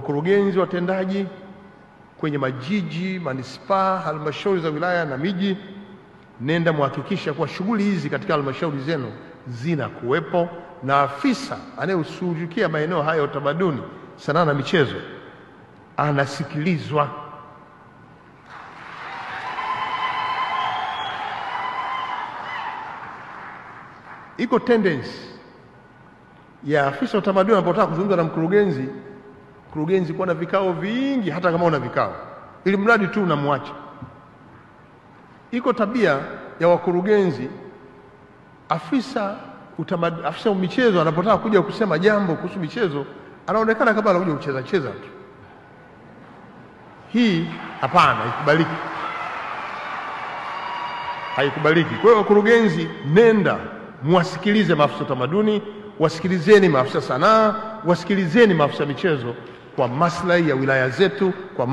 wakurugenzi watendaji kwenye majiji, manispaa, halmashauri za wilaya na miji, nenda muhakikisha kuwa shughuli hizi katika halmashauri zenu zinakuwepo, na afisa anayeshughulikia maeneo haya ya utamaduni, sanaa na michezo anasikilizwa. Iko tendency ya afisa wa utamaduni anapotaka kuzungumza na mkurugenzi kuwa na vikao vingi, hata kama una vikao, ili mradi tu unamwacha. Iko tabia ya wakurugenzi, afisa wa michezo anapotaka kuja kusema jambo kuhusu michezo, anaonekana kama anakuja kucheza tu. Hii hapana, haikubaliki. Kwa hiyo wakurugenzi, nenda muwasikilize maafisa utamaduni, wasikilizeni maafisa sanaa, wasikilizeni maafisa michezo, kwa maslahi ya wilaya zetu, kwa